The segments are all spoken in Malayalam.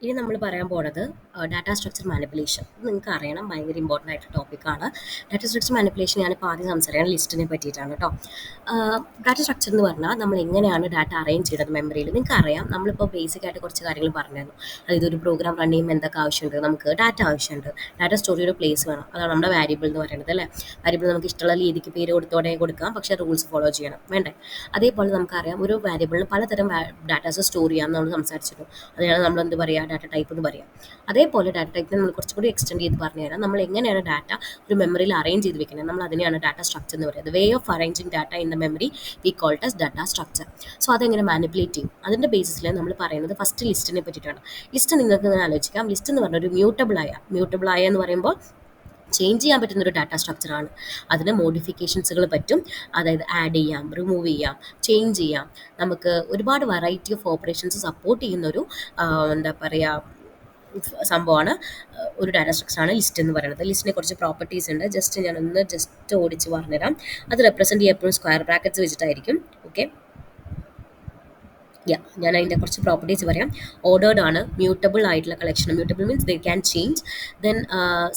ഇനി നമ്മൾ പറയാൻ പോണത് ഡാറ്റ സ്ട്രക്ചർ മാനിപ്പുലേഷൻ. നിങ്ങൾക്ക് അറിയണം, ഭയങ്കര ഇമ്പോർട്ടൻ്റ് ആയിട്ട് ടോപ്പിക്കാണ്. ഡാറ്റ സ്ട്രക്ചർ മാനിപ്പുലേഷൻ ഞാനിപ്പോൾ ആദ്യം സംസാരിക്കുന്നത് ലിസ്റ്റിനെ പറ്റിയിട്ടാണ് കേട്ടോ. ഡാറ്റ സ്ട്രക്ചർ എന്ന് പറഞ്ഞാൽ നമ്മൾ എങ്ങനെയാണ് ഡാറ്റ അറേഞ്ച് ചെയ്തത് മെമ്മറിയിൽ. നിങ്ങൾക്ക് അറിയാം, നമ്മളിപ്പോൾ ബേസിക് ആയിട്ട് കുറച്ച് കാര്യങ്ങൾ പറഞ്ഞിരുന്നു. അതായത് ഒരു പ്രോഗ്രാം റൺ ചെയ്യുമ്പോൾ എന്തൊക്കെ ആവശ്യമുണ്ട്, നമുക്ക് ഡാറ്റ ആവശ്യമുണ്ട്, ഡാറ്റ സ്റ്റോർ ചെയ്ത പ്ലേസ് വേണം, അതാണ് നമ്മുടെ വാരിയബിൾ എന്ന് പറയുന്നത് അല്ലേ. വാരിയബിൾ നമുക്ക് ഇഷ്ടമുള്ള രീതിക്ക് പേര് കൊടുത്തോടെ കൊടുക്കാം, പക്ഷേ റൂൾസ് ഫോളോ ചെയ്യണം, വേണ്ടേ. അതേപോലെ നമുക്കറിയാം, ഒരു വാരിയബിളിന് പലതരം ഡാറ്റാസ് സ്റ്റോർ ചെയ്യാമെന്ന് നമ്മൾ സംസാരിച്ചിരുന്നു. അതിനാണ് നമ്മൾ എന്ത് പറയുക, ഡാറ്റ ടൈപ്പ് എന്ന് പറയാം. അതേപോലെ ഡാറ്റ ടൈപ്പിനെ നമ്മൾ കുറച്ചുകൂടി എക്സ്റ്റെൻഡ് ചെയ്ത് പറഞ്ഞു തരാം. നമ്മൾ എങ്ങനെയാണ് ഡാറ്റ ഒരു മെമ്മറിയിൽ അറേഞ്ച് ചെയ്ത് വെക്കുന്നത്, നമ്മൾ അതിനെയാണ് ഡാറ്റ സ്ട്രക്ചർ എന്ന് പറയുന്നത്. Way of arranging data in the memory we called as data structure. So അതെങ്ങനെ മാനിപ്പുലേറ്റ് ചെയ്യും, അതിൻ്റെ ബേസിസിൽ നമ്മൾ പറയുന്നത് ഫസ്റ്റ് ലിസ്റ്റിനെ പറ്റിയിട്ടാണ്. ലിസ്റ്റ് നിങ്ങൾക്ക് ഇങ്ങനെ ആലോചിക്കാം. ലിസ്റ്റ് എന്ന് പറഞ്ഞാൽ ഒരു മ്യൂട്ടബിൾ ആയ എന്ന് പറയുമ്പോൾ ചേഞ്ച് ചെയ്യാൻ പറ്റുന്ന ഒരു ഡാറ്റ സ്ട്രക്ചറാണ്. അതിന് മോഡിഫിക്കേഷൻസുകൾ പറ്റും, അതായത് ആഡ് ചെയ്യാം, റിമൂവ് ചെയ്യാം, ചേഞ്ച് ചെയ്യാം. നമുക്ക് ഒരുപാട് വെറൈറ്റി ഓഫ് ഓപ്പറേഷൻസ് സപ്പോർട്ട് ചെയ്യുന്ന ഒരു എന്താ പറയുക സംഭവമാണ് ഒരു ഡാറ്റ സ്ട്രക്ചറാണ് ലിസ്റ്റ് എന്ന് പറയുന്നത്. ലിസ്റ്റിനെ കുറച്ച് പ്രോപ്പർട്ടീസ് ഉണ്ട്, ജസ്റ്റ് ഓടിച്ച് പറഞ്ഞുതരാം. അത് റെപ്രസെൻറ്റ് ചെയ്യപ്പോഴും സ്ക്വയർ ബ്രാക്കറ്റ്സ് വെച്ചിട്ടായിരിക്കും. ഓക്കെ, ഞാൻ അതിൻ്റെ കുറച്ച് പ്രോപ്പർട്ടീസ് പറയാം. ഓർഡേർഡ് ആണ്, മ്യൂട്ടബിൾ ആയിട്ടുള്ള collection. Mutable means they can change. Then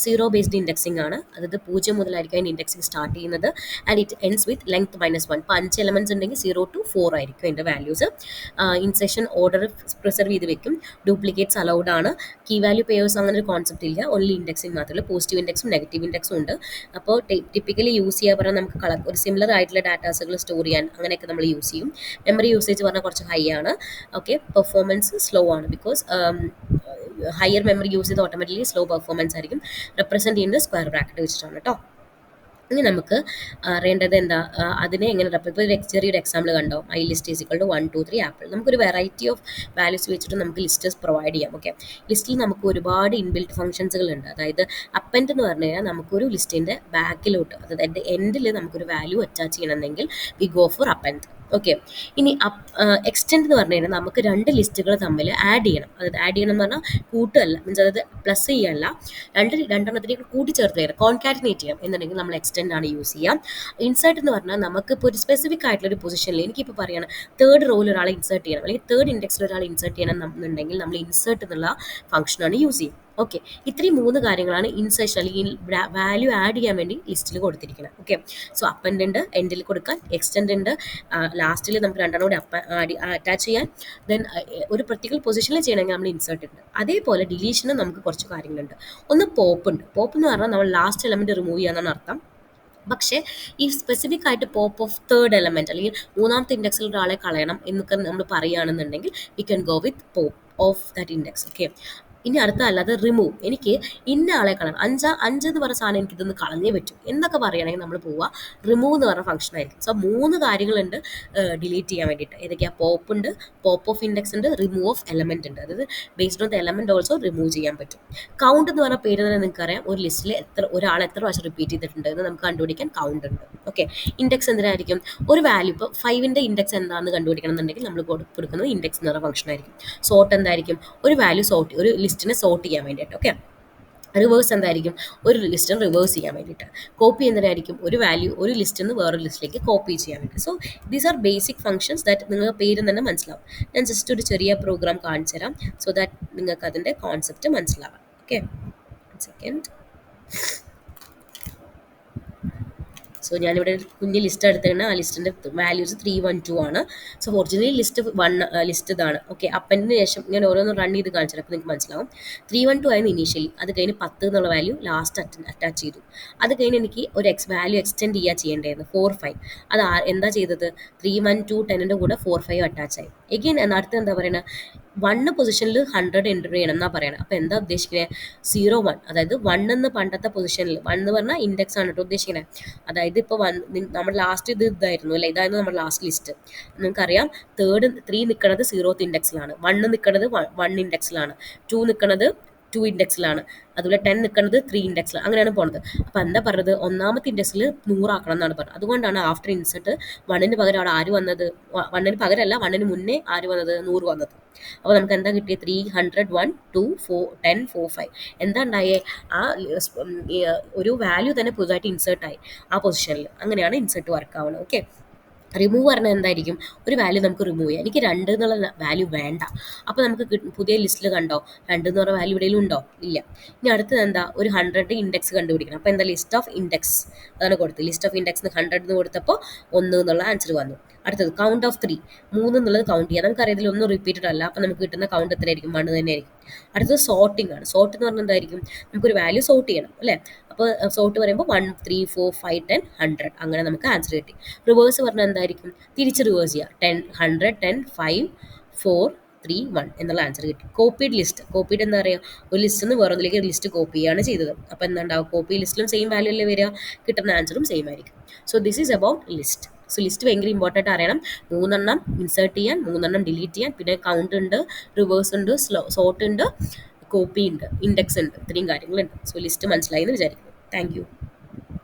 zero based indexing ആണ്, അതായത് 0 മുതലായിരിക്കും അതിൻ്റെ ഇൻഡെക്സിംഗ് സ്റ്റാർട്ട് ചെയ്യുന്നത്. And it ends with length -1. ഇപ്പോൾ 5 എലമെൻറ്റ്സ് ഉണ്ടെങ്കിൽ 0 to 4 ആയിരിക്കും അതിൻ്റെ വാല്യൂസ്. ഇൻസെഷൻ ഓർഡർ പ്രിസർവ് ചെയ്ത് വെക്കും. ഡ്യൂപ്ലിക്കേറ്റ്സ് അലൗഡ് ആണ്. കീ വാല്യൂ പേയേഴ്സ് അങ്ങനെ ഒരു കോൺസെപ്റ്റ് ഇല്ല, ഓൺലി ഇൻഡെക്സിംഗ് മാത്രമേ ഉള്ളൂ. പോസിറ്റീവ് ഇൻഡെക്സും നെഗറ്റീവ് ഇൻഡെക്സും ഉണ്ട്. അപ്പോൾ ടിപ്പിക്കലി യൂസ് ചെയ്യാൻ പറഞ്ഞാൽ നമുക്ക് ഒരു സിമിലർ ആയിട്ടുള്ള ഡാറ്റാസുകൾ സ്റ്റോർ ചെയ്യാൻ അങ്ങനെയൊക്കെ നമ്മൾ യൂസ് ചെയ്യും. മെമ്മറി യൂസേജ് പറഞ്ഞാൽ കുറച്ച് ഹൈ ആണ്. ഓക്കെ, പെർഫോമൻസ് സ്ലോ ആണ്, ബിക്കോസ് ഹയർ മെമ്മറി യൂസ് ചെയ്ത് ഓട്ടോമാറ്റിക്കലി സ്ലോ പെർഫോമൻസ് ആയിരിക്കും. റെപ്രസെൻറ്റ് ചെയ്യുന്നത് സ്ക്വയർ ബ്രാക്കറ്റ് വെച്ചിട്ടാണ് കേട്ടോ. ഇനി നമുക്ക് അറിയേണ്ടത് എന്താ, അതിനെ എങ്ങനെ ഇപ്പോൾ ചെറിയൊരു എക്സാമ്പിൾ കണ്ടോ, I list is equal to 1 2 3 apple. നമുക്കൊരു വെറൈറ്റി ഓഫ് വാല്യൂസ് വെച്ചിട്ട് നമുക്ക് ലിസ്റ്റസ് പ്രൊവൈഡ് ചെയ്യാം. ഓക്കെ, ലിസ്റ്റിൽ നമുക്ക് ഒരുപാട് ഇൻബിൽറ്റ് ഫംഗ്ഷൻസുകൾ ഉണ്ട്. അതായത് അപ്പൻഡ് എന്ന് പറഞ്ഞു കഴിഞ്ഞാൽ നമുക്കൊരു ലിസ്റ്റിൻ്റെ ബാക്കിലോട്ട്, അതായത് എൻഡിൽ നമുക്കൊരു വാല്യൂ അറ്റാച്ച് ചെയ്യണമെങ്കിൽ we go for append. Okay, ഇനി എക്സ്റ്റെൻഡ് എന്ന് പറഞ്ഞു കഴിഞ്ഞാൽ നമുക്ക് രണ്ട് ലിസ്റ്റുകൾ തമ്മിൽ ആഡ് ചെയ്യണം. അതായത് ആഡ് ചെയ്യണം എന്ന് പറഞ്ഞാൽ കൂട്ടുകയല്ല, മീൻസ് അതായത് പ്ലസ് ചെയ്യല്ല, രണ്ടെണ്ണത്തിലേക്ക് കൂട്ടിച്ചേർത്ത് ചെയ്യാം, കോൺകാറ്റിനേറ്റ് ചെയ്യാം എന്നുണ്ടെങ്കിൽ നമ്മൾ എക്സ്റ്റെൻഡ് ആണ് യൂസ് ചെയ്യാം. ഇൻസേർട്ട് എന്ന് പറഞ്ഞാൽ നമുക്കിപ്പോൾ ഒരു സ്പെസിഫിക് ആയിട്ടുള്ള ഒരു പൊസിഷനിൽ എനിക്കിപ്പോൾ പറയണം തേർഡ് റോയിൽ ഒരാളെ ഇൻസേർട്ട് ചെയ്യണം, അല്ലെങ്കിൽ തേർഡ് ഇൻഡെക്സിൽ ഒരാളെ ഇൻസേർട്ട് ചെയ്യണം എന്നുണ്ടെങ്കിൽ നമ്മൾ ഇൻസേർട്ട് എന്നുള്ള ഫംഗ്ഷനാണ് യൂസ് ചെയ്യും. ഓക്കെ, ഇത്രയും 3 കാര്യങ്ങളാണ് ഇൻസേർഷൻ അല്ലെങ്കിൽ വാല്യൂ ആഡ് ചെയ്യാൻ വേണ്ടി ലിസ്റ്റിൽ കൊടുത്തിരിക്കുന്നത്. ഓക്കെ, സോ അപ്പൻഡ് ഉണ്ട്, എൻഡിൽ കൊടുക്കാൻ, എക്സ്റ്റെൻഡ് ഉണ്ട്, ലാസ്റ്റിൽ നമുക്ക് രണ്ടെണ്ണം കൂടി അറ്റാച്ച് ചെയ്യാൻ, ദെൻ ഒരു പ്രത്യേക പൊസിഷനിൽ ചെയ്യണമെങ്കിൽ നമ്മൾ ഇൻസേർട്ട് ഉണ്ട്. അതേപോലെ ഡിലീഷന് നമുക്ക് കുറച്ച് കാര്യങ്ങളുണ്ട്. ഒന്ന് പോപ്പ് ഉണ്ട്. പോപ്പ് എന്ന് പറഞ്ഞാൽ നമ്മൾ ലാസ്റ്റ് എലമെൻറ്റ് റിമൂവ് ചെയ്യാന്നാണ് അർത്ഥം. പക്ഷേ ഈ സ്പെസിഫിക് ആയിട്ട് പോപ്പ് ഓഫ് തേർഡ് എലമെൻറ്റ് അല്ലെങ്കിൽ മൂന്നാമത്തെ ഇൻഡെക്സിൽ ഒരാളെ കളയണം എന്നൊക്കെ നമ്മൾ പറയുകയാണെന്നുണ്ടെങ്കിൽ we can go with pop of that index. Okay, ഇനി അടുത്ത അല്ലാതെ റിമൂവ്, എനിക്ക് ഇന്ന ആളെ കളയണം, അഞ്ച് എന്ന് പറഞ്ഞ സാധനം എനിക്ക് ഇതൊന്ന് കളഞ്ഞേ പറ്റും എന്നൊക്കെ പറയുകയാണെങ്കിൽ നമ്മൾ പോവുക റിമൂവ് എന്ന് പറഞ്ഞ ഫംഗ്ഷൻ ആയിരിക്കും. സോ 3 കാര്യങ്ങളുണ്ട് ഡിലീറ്റ് ചെയ്യാൻ വേണ്ടിയിട്ട്. ഏതൊക്കെയാണ്, പോപ്പ് ഉണ്ട്, പോപ്പ് ഓഫ് ഇൻഡെക്സ് ഉണ്ട്, റിമൂവ് ഓഫ് എലമെൻറ്റ് ഉണ്ട്. അതായത് based on the element also remove ചെയ്യാൻ പറ്റും. കൗണ്ട് എന്ന് പറഞ്ഞ പേര് തന്നെ നിങ്ങൾക്കറിയാം, ഒരു ലിസ്റ്റിൽ ഒരാൾ എത്ര പ്രാവശ്യം റിപ്പീറ്റ് ചെയ്തിട്ടുണ്ട് എന്ന് നമുക്ക് കണ്ടുപിടിക്കാൻ കൗണ്ട് ഉണ്ട്. ഓക്കെ, ഇൻഡെക്സ് എന്തിനായിരിക്കും, ഒരു വാല്യൂ ഇപ്പോൾ 5ൻ്റെ ഇൻഡെക്സ് എന്താണെന്ന് കണ്ടുപിടിക്കണം എന്നുണ്ടെങ്കിൽ നമ്മൾ കൊടുക്കുന്നത് ഇൻഡെക്സ് എന്ന് പറഞ്ഞ ഫംഗ്ഷൻ ആയിരിക്കും. സോർട്ട് എന്തായിരിക്കും, ഒരു വാല്യൂ ഒരു ലിസ്റ്റിനെ സോർട്ട് ചെയ്യാൻ വേണ്ടിയിട്ട്. ഓക്കെ, റിവേഴ്സ് എന്തായിരിക്കും, ഒരു ലിസ്റ്റിന് റിവേഴ്സ് ചെയ്യാൻ വേണ്ടിയിട്ട്. കോപ്പി എന്തിനായിരിക്കും, ഒരു വാല്യൂ ഒരു ലിസ്റ്റിൽ നിന്ന് വേറൊരു ലിസ്റ്റിലേക്ക് കോപ്പി ചെയ്യാൻ വേണ്ടി. So these are basic functions that നിങ്ങൾക്ക് പേര് തന്നെ മനസ്സിലാവും. ഞാൻ ജസ്റ്റ് ഒരു ചെറിയ പ്രോഗ്രാം കാണിച്ചു തരാം, സോ ദാറ്റ് നിങ്ങൾക്ക് അതിൻ്റെ കോൺസെപ്റ്റ് മനസ്സിലാവാം. Okay, second. സോ ഞാനിവിടെ ഒരു കുഞ്ഞ് ലിസ്റ്റ് എടുത്തിട്ടുണ്ട്. ആ ലിസ്റ്റിൻ്റെ വാല്യൂസ് 3 1 2 ആണ്. സോ ഒറിജിനലി ലിസ്റ്റ് ഇതാണ്. ഓക്കെ, അപ്പൻഡിന് ശേഷം ഞാൻ ഓരോന്ന് റൺ ചെയ്ത് കാണിച്ചാൽ അപ്പോൾ നിങ്ങൾക്ക് മനസ്സിലാവും. 3 1 2 ആയിരുന്നു ഇനീഷ്യലി, അത് കഴിഞ്ഞ് 10 എന്നുള്ള വാല്യൂ ലാസ്റ്റ് അറ്റാച്ച് ചെയ്തു. അത് കഴിഞ്ഞ് എനിക്ക് ഒരു വാല്യൂ എക്സ്റ്റെൻഡ് ചെയ്യേണ്ടായിരുന്നു 4 5. അത് എന്താ ചെയ്തത്, 3 1 2 10ൻ്റെ കൂടെ 4 5 അറ്റാച്ച് ആയി. എഗെയിൻ അടുത്ത് എന്താ പറയുന്നത്, 1 പൊസിഷനിൽ 100 എൻ്റർ ചെയ്യണം എന്നാണ് പറയണത്. അപ്പോൾ എന്താ ഉദ്ദേശിക്കുന്നത്, 0 1, അതായത് 1 എന്ന് പണ്ടത്തെ പൊസിഷനിൽ 1 എന്ന് പറഞ്ഞാൽ ഇൻഡെക്സ് ആണ് കേട്ടോ ഉദ്ദേശിക്കുന്നത്. അതായത് ഇപ്പോൾ നമ്മുടെ ലാസ്റ്റ് ഇതായിരുന്നു അല്ലേ, ഇതായിരുന്നു നമ്മുടെ ലാസ്റ്റ് ലിസ്റ്റ്. നിങ്ങൾക്കറിയാം 3 നിൽക്കുന്നത് 0th ഇൻഡെക്സിലാണ്, 1 നിൽക്കുന്നത് 1 ഇൻഡെക്സിലാണ്, 2 നിൽക്കുന്നത് 2 ഇൻഡെക്സിലാണ്, അതുപോലെ 10 നിൽക്കുന്നത് 3 ഇൻഡെക്സിൽ, അങ്ങനെയാണ് പോകുന്നത്. അപ്പോൾ എന്താ പറഞ്ഞത്, ഒന്നാമത്തെ ഇൻഡെക്സിൽ 100 ആക്കണം എന്നാണ് പറഞ്ഞത്. അതുകൊണ്ടാണ് ആഫ്റ്റർ ഇൻസെർട്ട് 1ന് പകരം അവിടെ ആര് വന്നത്, 1ന് പകരമല്ല, 1ന് മുന്നേ ആര് വന്നത്, 100 വന്നത്. അപ്പോൾ നമുക്ക് എന്താ കിട്ടിയത്, 300 1 2 4 10 4 5. എന്താ ഉണ്ടായേ, ആ ഒരു വാല്യൂ തന്നെ പുതുതായിട്ട് ഇൻസേർട്ടായി ആ പൊസിഷനിൽ. അങ്ങനെയാണ് ഇൻസെർട്ട് വർക്ക് ആവുന്നത്. ഓക്കെ, റിമൂവ് പറഞ്ഞാൽ എന്തായിരിക്കും? ഒരു വാല്യൂ നമുക്ക് റിമൂവ് ചെയ്യാം. എനിക്ക് 2 എന്നുള്ള വാല്യൂ വേണ്ട. അപ്പോൾ നമുക്ക് പുതിയ ലിസ്റ്റിൽ കണ്ടോ 2 എന്ന് പറഞ്ഞ വാല്യൂ എവിടെയെങ്കിലും ഉണ്ടോ? ഇല്ല. ഇനി അടുത്തത് എന്താ? ഒരു 100 ഇൻഡെക്സ് കണ്ടുപിടിക്കണം. അപ്പോൾ എന്താ? ലിസ്റ്റ് ഓഫ് ഇൻഡെക്സ് അതാണ് കൊടുത്തത്. ലിസ്റ്റ് ഓഫ് ഇൻഡെക്സ് 100 എന്ന് കൊടുത്തപ്പോൾ 1 എന്നുള്ള ആൻസർ വന്നു. അടുത്തത് കൗണ്ട് ഓഫ് 3. 3 എന്നുള്ളത് കൗണ്ട് ചെയ്യാം. നമുക്കറിയാം ഇതിൽ ഒന്നും റിപ്പീറ്റഡ് അല്ല. അപ്പോൾ നമുക്ക് കിട്ടുന്ന കൗണ്ട് എത്രയായിരിക്കും? 1 തന്നെയായിരിക്കും. അടുത്തത് സോർട്ടിംഗ് ആണ്. സോർട്ട് എന്ന് പറഞ്ഞാൽ എന്തായിരിക്കും? നമുക്കൊരു വാല്യൂ സോർട്ട് ചെയ്യണം അല്ലേ? അപ്പോൾ സോർട്ട് പറയുമ്പോൾ 1, 3, 4, 5, 10, 100 അങ്ങനെ നമുക്ക് ആൻസർ കിട്ടി. റിവേഴ്സ് പറഞ്ഞാൽ എന്തായിരിക്കും? തിരിച്ച് റിവേഴ്സ് ചെയ്യുക. 10, 100, 10, 5, 4, 3, 1 എന്നുള്ള ആൻസർ കിട്ടി. Copied list. കോപ്പീഡ് എന്താ പറയുക? ഒരു ലിസ്റ്റിൽ നിന്ന് വേറൊന്നിലേക്ക് ഒരു ലിസ്റ്റ് കോപ്പി ചെയ്യാണ് ചെയ്തത്. അപ്പോൾ എന്താണ്ടാവും? കോപ്പി ലിസ്റ്റിലും സെയിം വാല്യൂ അല്ലേ വരിക? കിട്ടുന്ന ആൻസറും സെയിം ആയിരിക്കും. So this is about list. So list ഭയങ്കര ഇമ്പോർട്ടൻ്റ് അറിയണം. 3 ഇൻസേർട്ട് ചെയ്യാൻ, 3 ഡിലീറ്റ് ചെയ്യാൻ, പിന്നെ കൗണ്ട് ഉണ്ട്, റിവേഴ്സ് ഉണ്ട്, സോർട്ട് ഉണ്ട്, കോപ്പി ഉണ്ട്, ഇൻഡെക്സ് ഉണ്ട്, ഇത്രയും കാര്യങ്ങളുണ്ട്. സോ ലിസ്റ്റ് മനസ്സിലായി എന്ന് വിചാരിക്കുന്നു. Thank you.